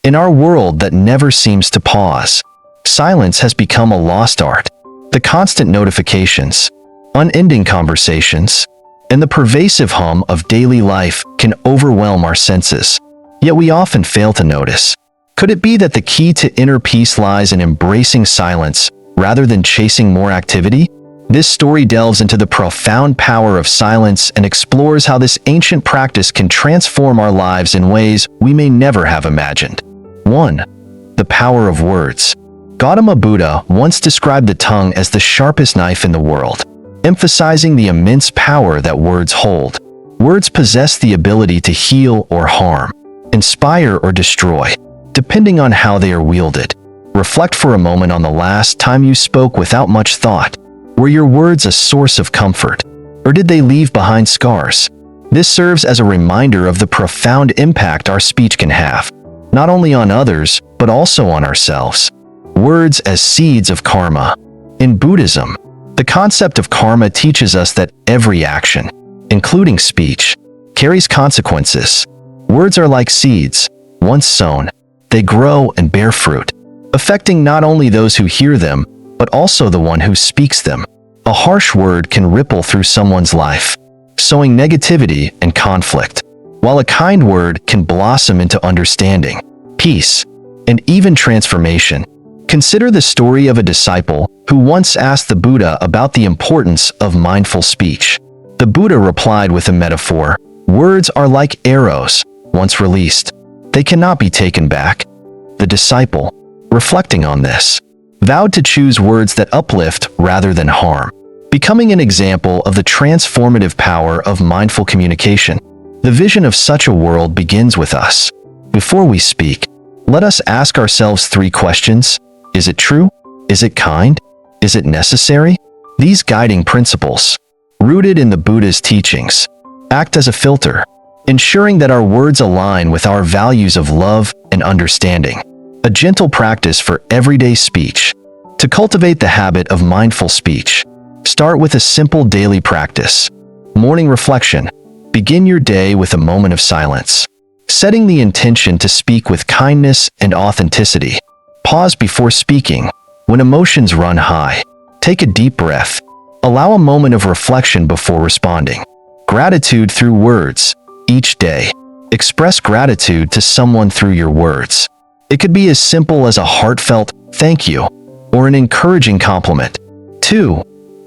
In our world that never seems to pause, silence has become a lost art. The constant notifications, unending conversations, and the pervasive hum of daily life can overwhelm our senses, yet we often fail to notice. Could it be that the key to inner peace lies in embracing silence rather than chasing more activity? This story delves into the profound power of silence and explores how this ancient practice can transform our lives in ways we may never have imagined. 1. The power of words. Gautama Buddha once described the tongue as the sharpest knife in the world, emphasizing the immense power that words hold. Words possess the ability to heal or harm, inspire or destroy, depending on how they are wielded. Reflect for a moment on the last time you spoke without much thought. Were your words a source of comfort, or did they leave behind scars? This serves as a reminder of the profound impact our speech can have, not only on others, but also on ourselves. Words as seeds of karma. In Buddhism, the concept of karma teaches us that every action, including speech, carries consequences. Words are like seeds. Once sown, they grow and bear fruit, affecting not only those who hear them, but also the one who speaks them. A harsh word can ripple through someone's life, sowing negativity and conflict, while a kind word can blossom into understanding, peace, and even transformation. Consider the story of a disciple who once asked the Buddha about the importance of mindful speech. The Buddha replied with a metaphor: "Words are like arrows. Once released, they cannot be taken back." The disciple, reflecting on this, vowed to choose words that uplift rather than harm, becoming an example of the transformative power of mindful communication. The vision of such a world begins with us. Before we speak, let us ask ourselves 3 questions. Is it true? Is it kind? Is it necessary? These guiding principles, rooted in the Buddha's teachings, act as a filter, ensuring that our words align with our values of love and understanding. A gentle practice for everyday speech. To cultivate the habit of mindful speech, start with a simple daily practice. Morning reflection. Begin your day with a moment of silence, setting the intention to speak with kindness and authenticity. Pause before speaking. When emotions run high, take a deep breath. Allow a moment of reflection before responding. Gratitude through words. Each day, express gratitude to someone through your words. It could be as simple as a heartfelt "thank you" or an encouraging compliment. 2.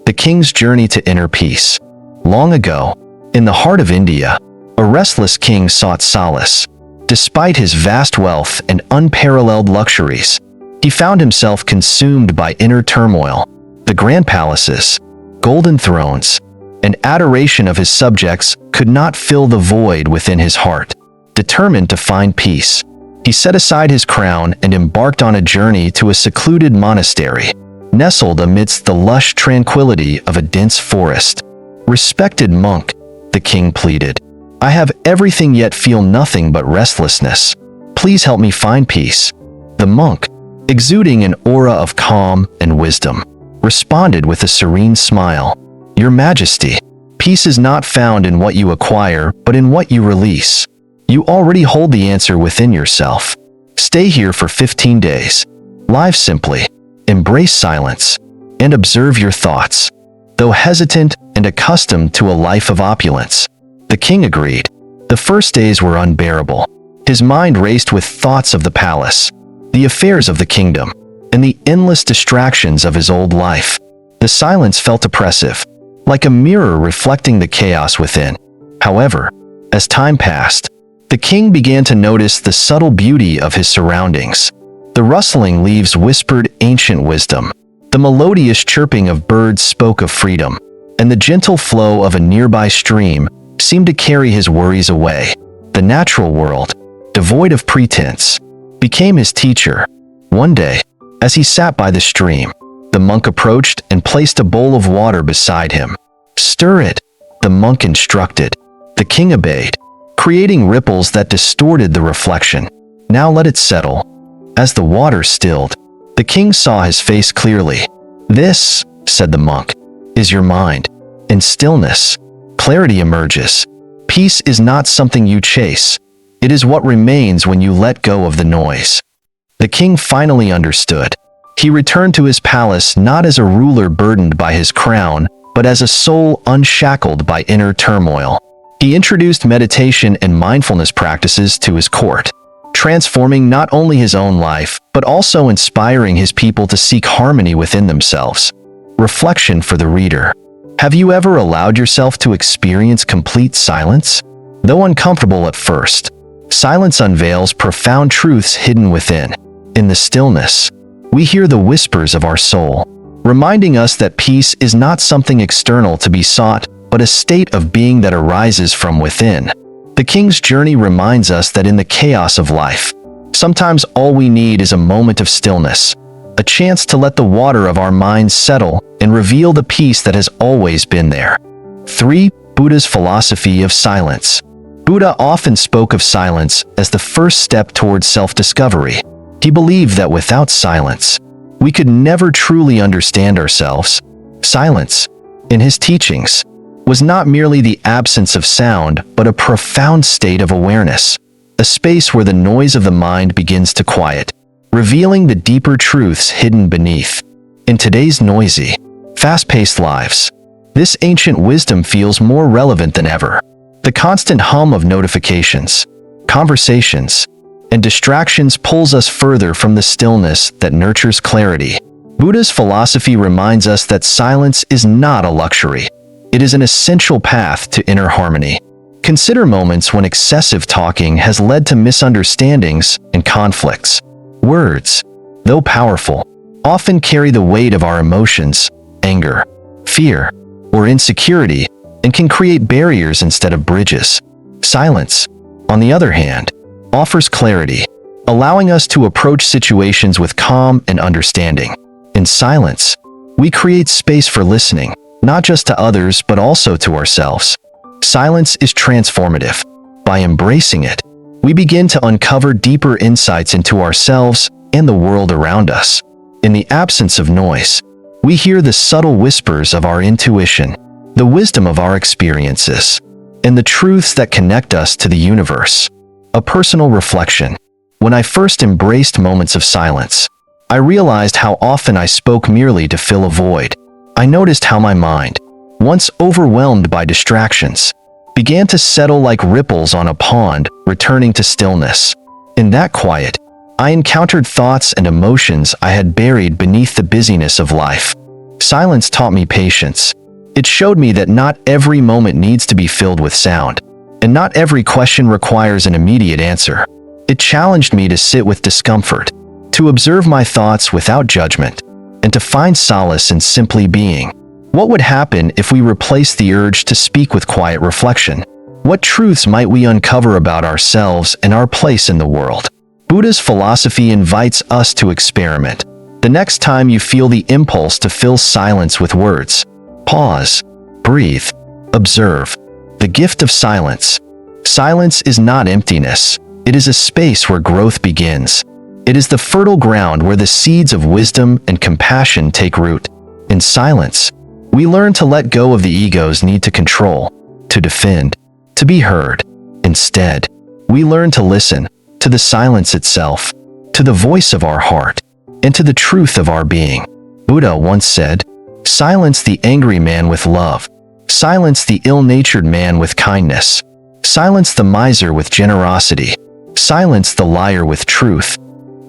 The king's journey to inner peace. Long ago, in the heart of India, a restless king sought solace. Despite his vast wealth and unparalleled luxuries, he found himself consumed by inner turmoil. The grand palaces, golden thrones, and adoration of his subjects could not fill the void within his heart. Determined to find peace, he set aside his crown and embarked on a journey to a secluded monastery, nestled amidst the lush tranquility of a dense forest. "Respected monk," the king pleaded, "I have everything yet feel nothing but restlessness. Please help me find peace." The monk, exuding an aura of calm and wisdom, responded with a serene smile, "Your Majesty, peace is not found in what you acquire, but in what you release. You already hold the answer within yourself. Stay here for 15 days. Live simply, embrace silence, and observe your thoughts." Though hesitant and accustomed to a life of opulence, the king agreed. The first days were unbearable. His mind raced with thoughts of the palace, the affairs of the kingdom, and the endless distractions of his old life. The silence felt oppressive, like a mirror reflecting the chaos within. However, as time passed, the king began to notice the subtle beauty of his surroundings. The rustling leaves whispered ancient wisdom. The melodious chirping of birds spoke of freedom, and the gentle flow of a nearby stream seemed to carry his worries away. The natural world, devoid of pretense, became his teacher. One day, as he sat by the stream, the monk approached and placed a bowl of water beside him. "Stir it," the monk instructed. The king obeyed, creating ripples that distorted the reflection. "Now let it settle." As the water stilled, the king saw his face clearly. "This," said the monk, "is your mind. In stillness, clarity emerges. Peace is not something you chase, It is what remains when you let go of the noise. The king finally understood. He returned to his palace not as a ruler burdened by his crown, but as a soul unshackled by inner turmoil. He introduced meditation and mindfulness practices to his court, transforming not only his own life, but also inspiring his people to seek harmony within themselves. Reflection for the reader. Have you ever allowed yourself to experience complete silence? Though uncomfortable at first, silence unveils profound truths hidden within. In the stillness, we hear the whispers of our soul, reminding us that peace is not something external to be sought, but a state of being that arises from within. The king's journey reminds us that in the chaos of life, sometimes all we need is a moment of stillness, a chance to let the water of our minds settle and reveal the peace that has always been there. 3. Buddha's philosophy of silence. Buddha often spoke of silence as the first step towards self-discovery. He believed that without silence, we could never truly understand ourselves. Silence, in his teachings, was not merely the absence of sound, but a profound state of awareness, a space where the noise of the mind begins to quiet, revealing the deeper truths hidden beneath. In today's noisy, fast-paced lives, this ancient wisdom feels more relevant than ever. The constant hum of notifications, conversations, and distractions pulls us further from the stillness that nurtures clarity. Buddha's philosophy reminds us that silence is not a luxury. It is an essential path to inner harmony. Consider moments when excessive talking has led to misunderstandings and conflicts. Words, though powerful, often carry the weight of our emotions, anger, fear, or insecurity, and can create barriers instead of bridges. Silence, on the other hand, offers clarity, allowing us to approach situations with calm and understanding. In silence, we create space for listening, not just to others but also to ourselves. Silence is transformative. By embracing it, we begin to uncover deeper insights into ourselves and the world around us. In the absence of noise, we hear the subtle whispers of our intuition, the wisdom of our experiences, and the truths that connect us to the universe. A personal reflection. When I first embraced moments of silence, I realized how often I spoke merely to fill a void. I noticed how my mind, once overwhelmed by distractions, began to settle like ripples on a pond, returning to stillness. In that quiet, I encountered thoughts and emotions I had buried beneath the busyness of life. Silence taught me patience. It showed me that not every moment needs to be filled with sound, and not every question requires an immediate answer. It challenged me to sit with discomfort, to observe my thoughts without judgment, and to find solace in simply being. What would happen if we replaced the urge to speak with quiet reflection? What truths might we uncover about ourselves and our place in the world? Buddha's philosophy invites us to experiment. The next time you feel the impulse to fill silence with words, pause, breathe, observe. The gift of silence. Silence is not emptiness. It is a space where growth begins. It is the fertile ground where the seeds of wisdom and compassion take root. In silence, we learn to let go of the ego's need to control, to defend, to be heard. Instead, we learn to listen to the silence itself, to the voice of our heart, and to the truth of our being. Buddha once said, "Silence the angry man with love. Silence the ill-natured man with kindness. Silence the miser with generosity. Silence the liar with truth."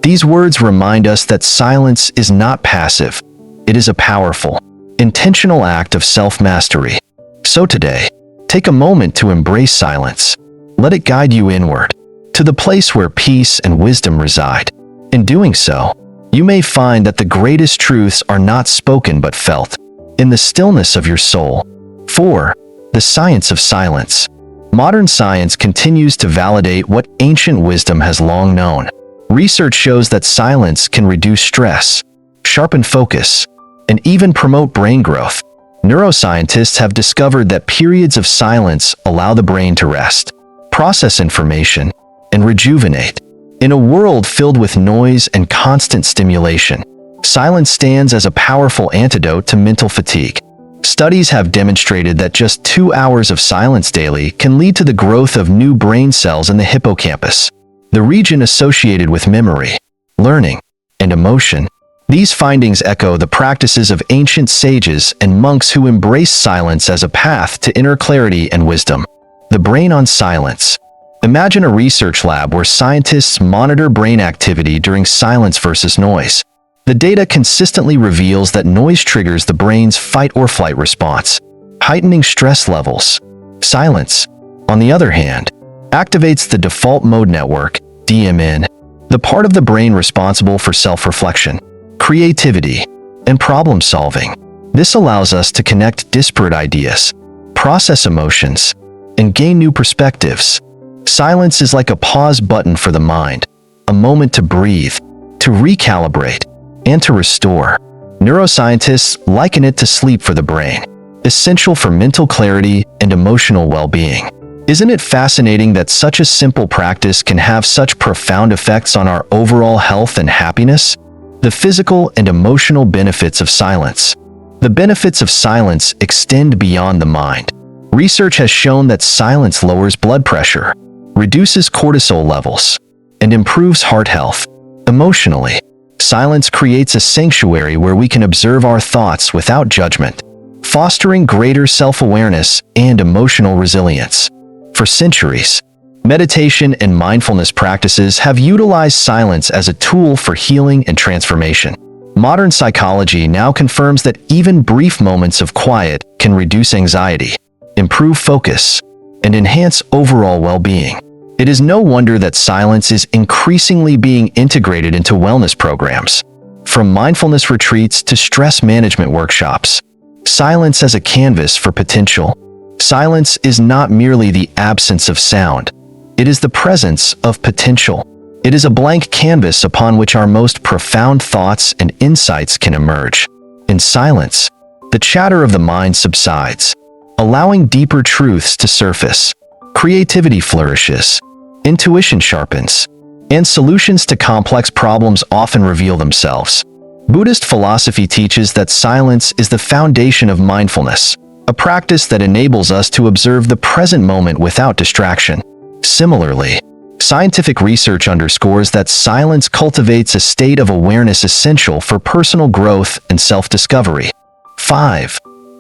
These words remind us that silence is not passive. It is a powerful, intentional act of self-mastery. So today, take a moment to embrace silence. Let it guide you inward, to the place where peace and wisdom reside. In doing so, you may find that the greatest truths are not spoken but felt, in the stillness of your soul. 4. The science of silence. Modern science continues to validate what ancient wisdom has long known. Research shows that silence can reduce stress, sharpen focus, and even promote brain growth. Neuroscientists have discovered that periods of silence allow the brain to rest, process information, and rejuvenate. In a world filled with noise and constant stimulation, silence stands as a powerful antidote to mental fatigue. Studies have demonstrated that just 2 hours of silence daily can lead to the growth of new brain cells in the hippocampus, the region associated with memory, learning, and emotion. These findings echo the practices of ancient sages and monks who embraced silence as a path to inner clarity and wisdom. The brain on silence. Imagine a research lab where scientists monitor brain activity during silence versus noise. The data consistently reveals that noise triggers the brain's fight-or-flight response, heightening stress levels. Silence, on the other hand, activates the default mode network, DMN, the part of the brain responsible for self-reflection, creativity, and problem-solving. This allows us to connect disparate ideas, process emotions, and gain new perspectives. Silence is like a pause button for the mind, a moment to breathe, to recalibrate, and to restore. Neuroscientists liken it to sleep for the brain, essential for mental clarity and emotional well-being. Isn't it fascinating that such a simple practice can have such profound effects on our overall health and happiness? The physical and emotional benefits of silence. The benefits of silence extend beyond the mind. Research has shown that silence lowers blood pressure, reduces cortisol levels, and improves heart health. Emotionally, silence creates a sanctuary where we can observe our thoughts without judgment, fostering greater self-awareness and emotional resilience. For centuries, meditation and mindfulness practices have utilized silence as a tool for healing and transformation. Modern psychology now confirms that even brief moments of quiet can reduce anxiety, improve focus, and enhance overall well-being. It is no wonder that silence is increasingly being integrated into wellness programs. From mindfulness retreats to stress management workshops, silence as a canvas for potential. Silence is not merely the absence of sound. It is the presence of potential. It is a blank canvas upon which our most profound thoughts and insights can emerge. In silence, the chatter of the mind subsides, allowing deeper truths to surface. Creativity flourishes, intuition sharpens, and solutions to complex problems often reveal themselves. Buddhist philosophy teaches that silence is the foundation of mindfulness, a practice that enables us to observe the present moment without distraction. Similarly, scientific research underscores that silence cultivates a state of awareness essential for personal growth and self-discovery. 5.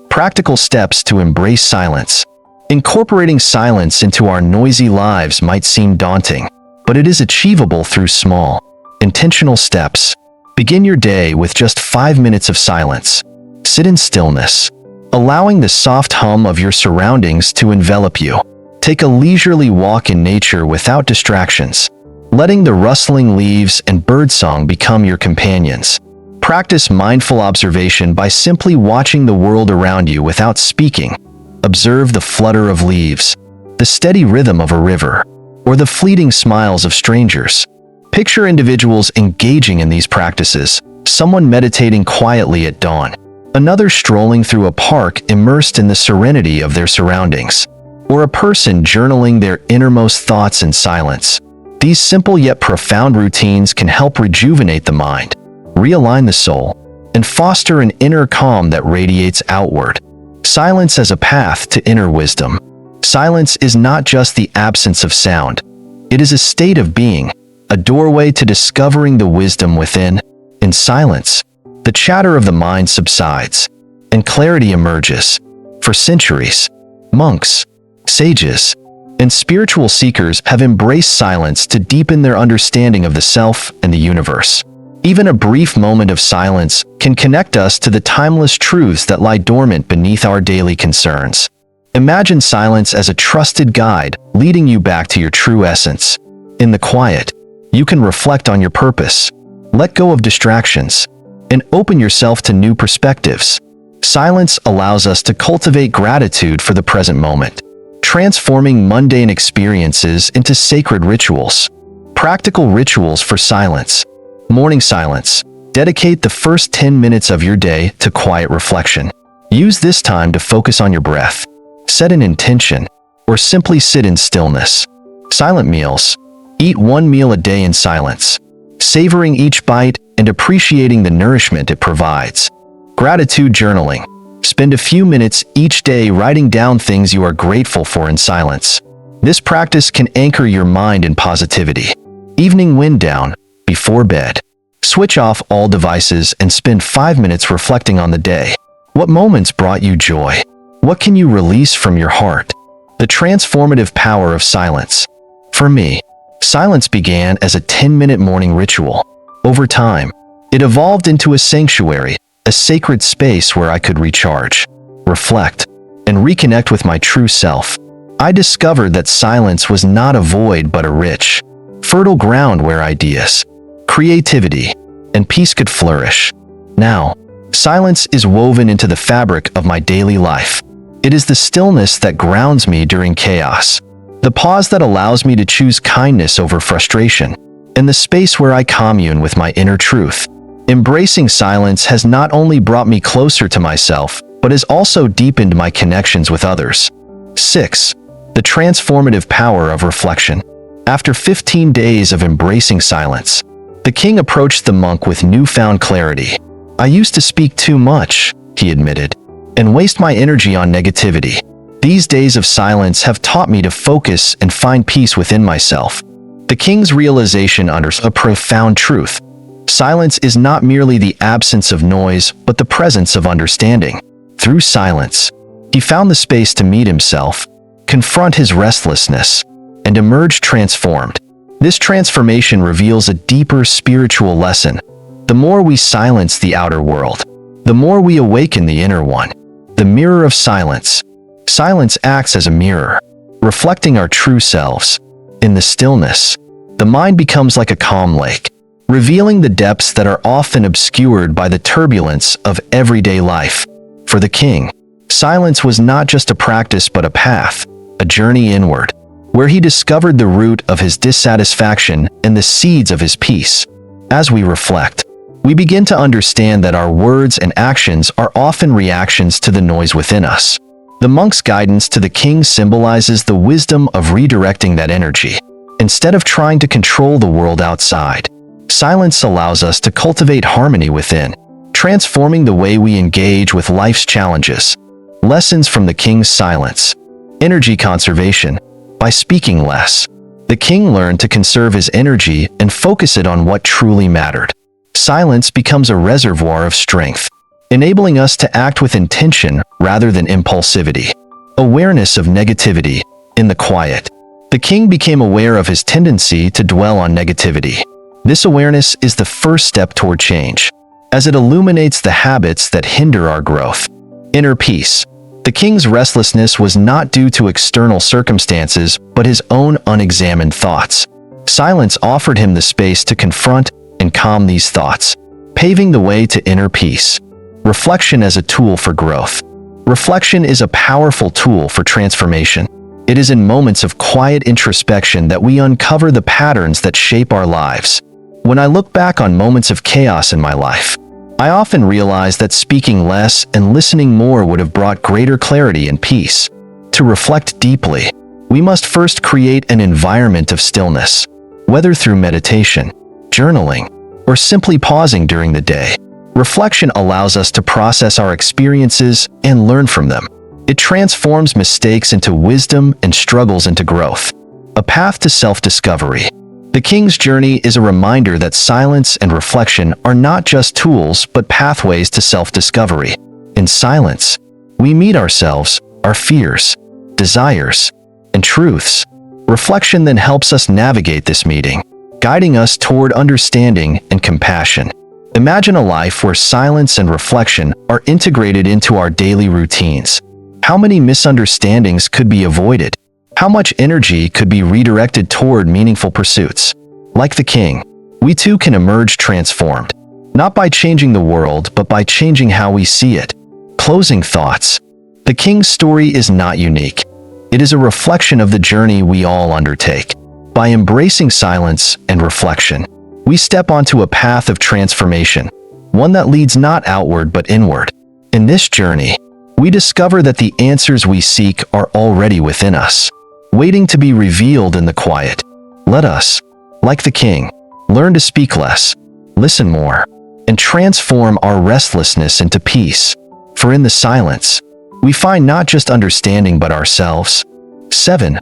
Practical steps to embrace silence. Incorporating silence into our noisy lives might seem daunting, but it is achievable through small, intentional steps. Begin your day with just 5 minutes of silence. Sit in stillness, allowing the soft hum of your surroundings to envelop you. Take a leisurely walk in nature without distractions, letting the rustling leaves and birdsong become your companions. Practice mindful observation by simply watching the world around you without speaking. Observe the flutter of leaves, the steady rhythm of a river, or the fleeting smiles of strangers. Picture individuals engaging in these practices, someone meditating quietly at dawn, another strolling through a park immersed in the serenity of their surroundings, or a person journaling their innermost thoughts in silence. These simple yet profound routines can help rejuvenate the mind, realign the soul, and foster an inner calm that radiates outward. Silence as a path to inner wisdom. Silence is not just the absence of sound. It is a state of being, a doorway to discovering the wisdom within. In silence, the chatter of the mind subsides, and clarity emerges. For centuries, monks, sages, and spiritual seekers have embraced silence to deepen their understanding of the self and the universe. Even a brief moment of silence can connect us to the timeless truths that lie dormant beneath our daily concerns. Imagine silence as a trusted guide leading you back to your true essence. In the quiet, you can reflect on your purpose, let go of distractions, and open yourself to new perspectives. Silence allows us to cultivate gratitude for the present moment, transforming mundane experiences into sacred rituals. Practical rituals for silence. Morning silence. Dedicate the first 10 minutes of your day to quiet reflection. Use this time to focus on your breath, set an intention, or simply sit in stillness. Silent meals. Eat one meal a day in silence, savoring each bite and appreciating the nourishment it provides. Gratitude journaling. Spend a few minutes each day writing down things you are grateful for in silence. This practice can anchor your mind in positivity. Evening wind down, before bed. Switch off all devices and spend 5 minutes reflecting on the day. What moments brought you joy? What can you release from your heart? The transformative power of silence. For me, silence began as a 10-minute morning ritual. Over time, it evolved into a sanctuary, a sacred space where I could recharge, reflect, and reconnect with my true self. I discovered that silence was not a void but a rich, fertile ground where ideas, creativity, and peace could flourish. Now, silence is woven into the fabric of my daily life. It is the stillness that grounds me during chaos, the pause that allows me to choose kindness over frustration, and the space where I commune with my inner truth. Embracing silence has not only brought me closer to myself, but has also deepened my connections with others. 6. The transformative power of reflection. After 15 days of embracing silence, the king approached the monk with newfound clarity. "I used to speak too much," he admitted, "and waste my energy on negativity. These days of silence have taught me to focus and find peace within myself." The king's realization understood a profound truth. Silence is not merely the absence of noise, but the presence of understanding. Through silence, he found the space to meet himself, confront his restlessness, and emerge transformed. This transformation reveals a deeper spiritual lesson. The more we silence the outer world, the more we awaken the inner one. The mirror of silence. Silence acts as a mirror, reflecting our true selves. In the stillness, the mind becomes like a calm lake, revealing the depths that are often obscured by the turbulence of everyday life. For the king, silence was not just a practice but a path, a journey inward, where he discovered the root of his dissatisfaction and the seeds of his peace. As we reflect, we begin to understand that our words and actions are often reactions to the noise within us. The monk's guidance to the king symbolizes the wisdom of redirecting that energy. Instead of trying to control the world outside, silence allows us to cultivate harmony within, transforming the way we engage with life's challenges. Lessons from the king's silence. Energy conservation. By speaking less, the king learned to conserve his energy and focus it on what truly mattered. Silence becomes a reservoir of strength, enabling us to act with intention rather than impulsivity. Awareness of negativity. In the quiet, the king became aware of his tendency to dwell on negativity. This awareness is the first step toward change, as it illuminates the habits that hinder our growth. Inner peace. The king's restlessness was not due to external circumstances, but his own unexamined thoughts. Silence offered him the space to confront and calm these thoughts, paving the way to inner peace. Reflection as a tool for growth. Reflection is a powerful tool for transformation. It is in moments of quiet introspection that we uncover the patterns that shape our lives. When I look back on moments of chaos in my life, I often realize that speaking less and listening more would have brought greater clarity and peace. To reflect deeply, we must first create an environment of stillness, whether through meditation, journaling, or simply pausing during the day. Reflection allows us to process our experiences and learn from them. It transforms mistakes into wisdom and struggles into growth. A path to self-discovery. The king's journey is a reminder that silence and reflection are not just tools but pathways to self-discovery. In silence, we meet ourselves, our fears, desires, and truths. Reflection then helps us navigate this meeting, guiding us toward understanding and compassion. Imagine a life where silence and reflection are integrated into our daily routines. How many misunderstandings could be avoided? How much energy could be redirected toward meaningful pursuits? Like the king, we too can emerge transformed, not by changing the world, but by changing how we see it. Closing thoughts. The king's story is not unique. It is a reflection of the journey we all undertake. By embracing silence and reflection, we step onto a path of transformation, one that leads not outward but inward. In this journey, we discover that the answers we seek are already within us, waiting to be revealed in the quiet. Let us, like the king, learn to speak less, listen more, and transform our restlessness into peace. For in the silence, we find not just understanding but ourselves. 7.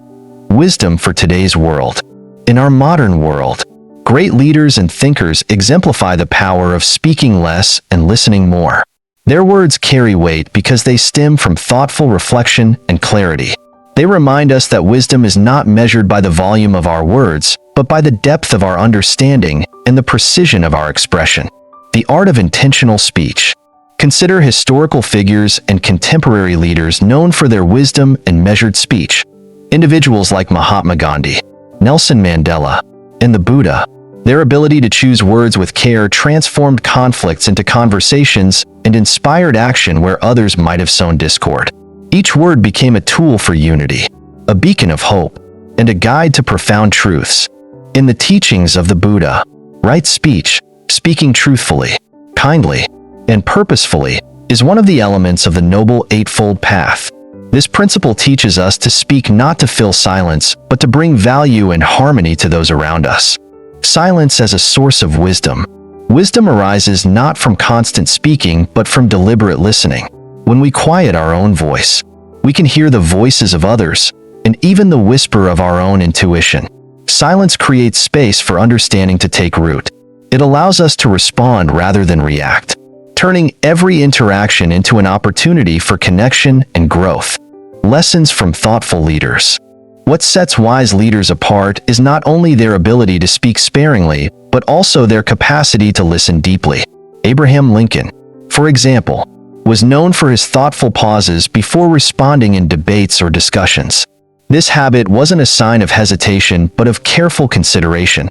Wisdom for today's world. In our modern world, great leaders and thinkers exemplify the power of speaking less and listening more. Their words carry weight because they stem from thoughtful reflection and clarity. They remind us that wisdom is not measured by the volume of our words, but by the depth of our understanding and the precision of our expression. The art of intentional speech. Consider historical figures and contemporary leaders known for their wisdom and measured speech. Individuals like Mahatma Gandhi, Nelson Mandela, and the Buddha. Their ability to choose words with care transformed conflicts into conversations and inspired action where others might have sown discord. Each word became a tool for unity, a beacon of hope, and a guide to profound truths. In the teachings of the Buddha, right speech, speaking truthfully, kindly, and purposefully, is one of the elements of the Noble Eightfold Path. This principle teaches us to speak not to fill silence, but to bring value and harmony to those around us. Silence as a source of wisdom. Wisdom arises not from constant speaking, but from deliberate listening. When we quiet our own voice, we can hear the voices of others, and even the whisper of our own intuition. Silence creates space for understanding to take root. It allows us to respond rather than react, turning every interaction into an opportunity for connection and growth. Lessons from thoughtful leaders. What sets wise leaders apart is not only their ability to speak sparingly, but also their capacity to listen deeply. Abraham Lincoln, for example, was known for his thoughtful pauses before responding in debates or discussions. This habit wasn't a sign of hesitation, but of careful consideration,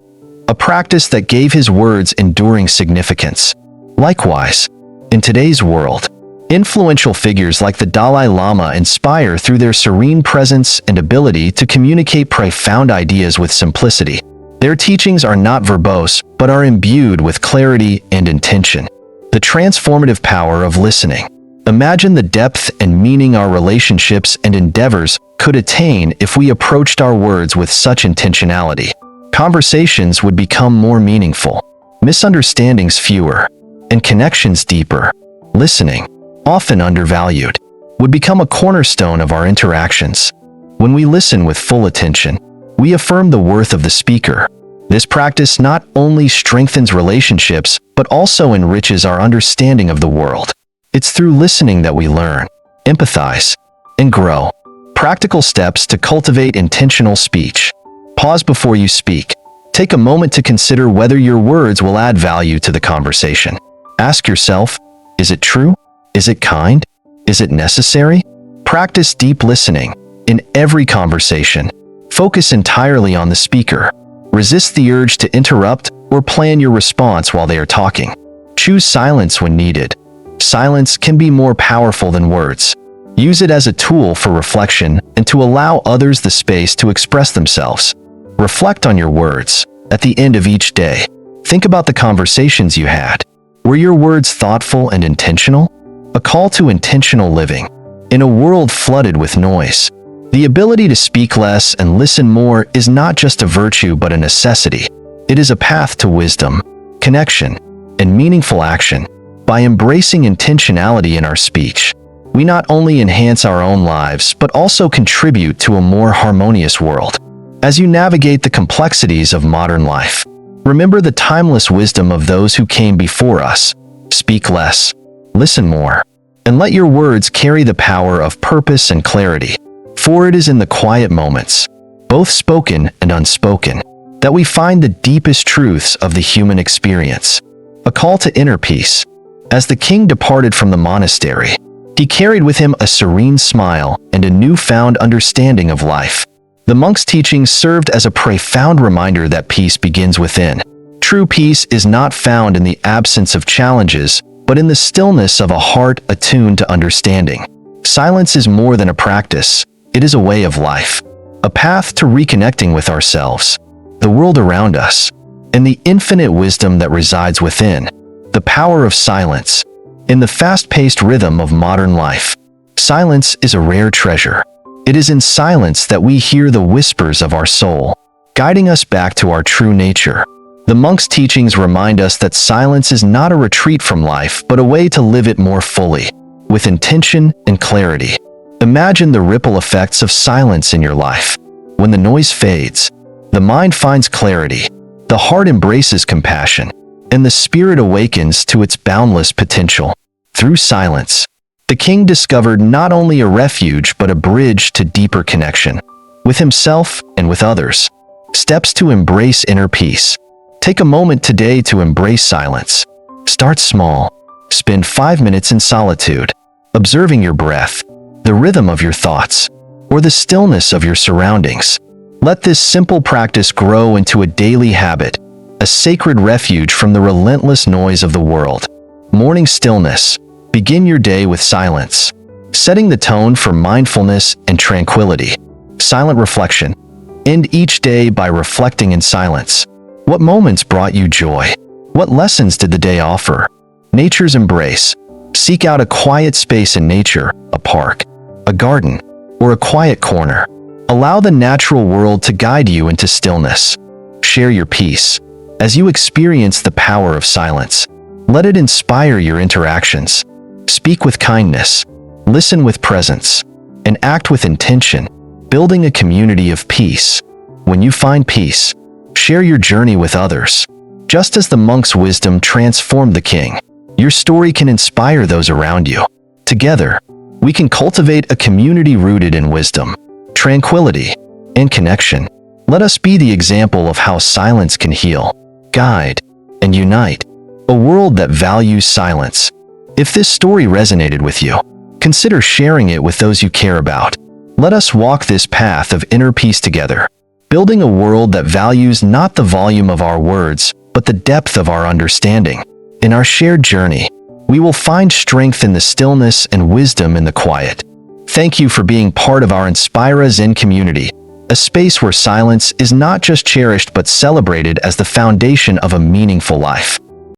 a practice that gave his words enduring significance. Likewise, in today's world, influential figures like the Dalai Lama inspire through their serene presence and ability to communicate profound ideas with simplicity. Their teachings are not verbose, but are imbued with clarity and intention. The transformative power of listening. Imagine the depth and meaning our relationships and endeavors could attain if we approached our words with such intentionality. Conversations would become more meaningful, misunderstandings fewer, and connections deeper. Listening, often undervalued, would become a cornerstone of our interactions. When we listen with full attention, we affirm the worth of the speaker. This practice not only strengthens relationships, but also enriches our understanding of the world. It's through listening that we learn, empathize, and grow. Practical steps to cultivate intentional speech. Pause before you speak. Take a moment to consider whether your words will add value to the conversation. Ask yourself, is it true? Is it kind? Is it necessary? Practice deep listening. In every conversation, focus entirely on the speaker. Resist the urge to interrupt or plan your response while they are talking. Choose silence when needed. Silence can be more powerful than words. Use it as a tool for reflection and to allow others the space to express themselves. Reflect on your words. At the end of each day, think about the conversations you had. Were your words thoughtful and intentional? A call to intentional living. In a world flooded with noise, the ability to speak less and listen more is not just a virtue but a necessity. It is a path to wisdom, connection, and meaningful action. By embracing intentionality in our speech, we not only enhance our own lives but also contribute to a more harmonious world. As you navigate the complexities of modern life, remember the timeless wisdom of those who came before us. Speak less, listen more, and let your words carry the power of purpose and clarity. For it is in the quiet moments, both spoken and unspoken, that we find the deepest truths of the human experience. A call to inner peace. As the king departed from the monastery, he carried with him a serene smile and a newfound understanding of life. The monk's teachings served as a profound reminder that peace begins within. True peace is not found in the absence of challenges, but in the stillness of a heart attuned to understanding. Silence is more than a practice. It is a way of life, a path to reconnecting with ourselves, the world around us, and the infinite wisdom that resides within. The power of silence. In the fast-paced rhythm of modern life, silence is a rare treasure. It is in silence that we hear the whispers of our soul, guiding us back to our true nature. The monk's teachings remind us that silence is not a retreat from life, but a way to live it more fully. with intention and clarity. Imagine the ripple effects of silence in your life. When the noise fades, the mind finds clarity, the heart embraces compassion, and the spirit awakens to its boundless potential. Through silence, the king discovered not only a refuge but a bridge to deeper connection with himself and with others. Steps to embrace inner peace. Take a moment today to embrace silence. Start small. Spend 5 minutes in solitude, observing your breath, the rhythm of your thoughts, or the stillness of your surroundings. Let this simple practice grow into a daily habit, a sacred refuge from the relentless noise of the world. Morning stillness. Begin your day with silence, setting the tone for mindfulness and tranquility. Silent reflection. End each day by reflecting in silence. What moments brought you joy? What lessons did the day offer? Nature's embrace. Seek out a quiet space in nature, a park, a garden, or a quiet corner. Allow the natural world to guide you into stillness. Share your peace. As you experience the power of silence, let it inspire your interactions. Speak with kindness, listen with presence, and act with intention, building a community of peace. When you find peace, share your journey with others. Just as the monk's wisdom transformed the king, your story can inspire those around you. Together, we can cultivate a community rooted in wisdom, tranquility, and connection. Let us be the example of how silence can heal, guide, and unite. A world that values silence. If this story resonated with you, consider sharing it with those you care about. Let us walk this path of inner peace together, building a world that values not the volume of our words, but the depth of our understanding. In our shared journey, we will find strength in the stillness and wisdom in the quiet. Thank you for being part of our Inspira Zen community, a space where silence is not just cherished but celebrated as the foundation of a meaningful life.